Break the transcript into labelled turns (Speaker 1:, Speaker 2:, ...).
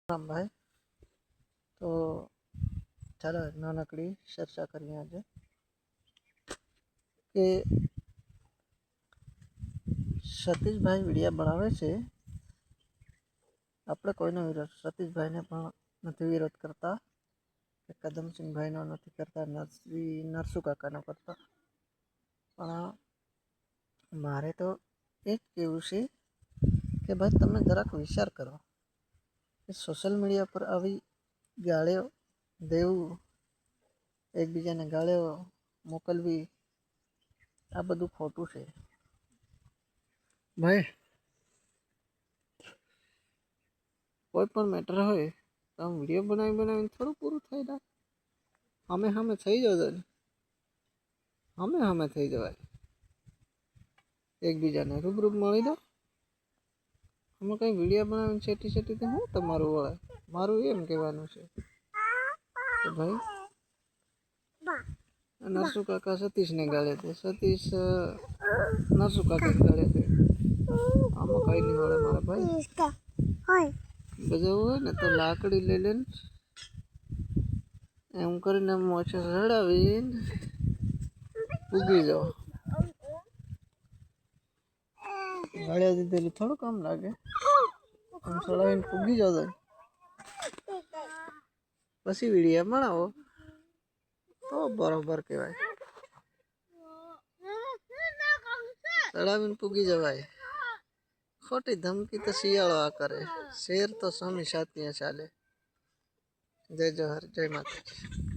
Speaker 1: રામ ભાઈ, તો ચાલો નાનકડી ચર્ચા કરીએ આજે કે સતીશભાઈ વિડીયા બનાવે છે. આપણે કોઈનો વિરોધ સતીશભાઈને પણ નથી વિરોધ કરતા કે કદમસિંહભાઈનો નથી કરતા, નરસુ કાકાનો કરતા. પણ મારે તો એ જ કહેવું છે કે ભાઈ તમે જરાક વિચાર કરો કે સોશિયલ મીડિયા પર આવી ગાળીઓ દેવું, એકબીજાને ગાળીઓ મોકલવી, આ બધું ખોટું છે ભાઈ. કોઈ પણ મેટર હોય તો આમ વિડીયો બનાવીને થોડું પૂરું થઈ જાય. સામે થઈ જવાય, સામે થઈ જવાય. એકબીજાને રૂબરૂ મળી દો. અમે કંઈ વિડીયો બનાવીને છેટી તો હું તમારું વળે. મારું એમ કહેવાનું છે કે ભાઈ નરસુ કાકા સતીશને ગાળે છે, સતીશ નરસુ કાકાને ગાળે છે. આમાં કંઈ નહીં મળે મારા ભાઈ. બજાવું હોય ને તો લાકડી લઈ લઈને એમ કરીને મોછે ચડાવીને ઉગી જાઓ. ગાળિયા દીધેલું થોડું કામ લાગે. એમ ચડાવીને ઉગી જાઓ પછી વિડીયો બનાવો તો બરોબર કહેવાય. ચડાવીને પૂગી જવાય. ખોટી ધમકી તો શિયાળો આ કરે, શેર તો સ્વામી સાતિયા ચાલે. જય જોહર, જય માતાજી.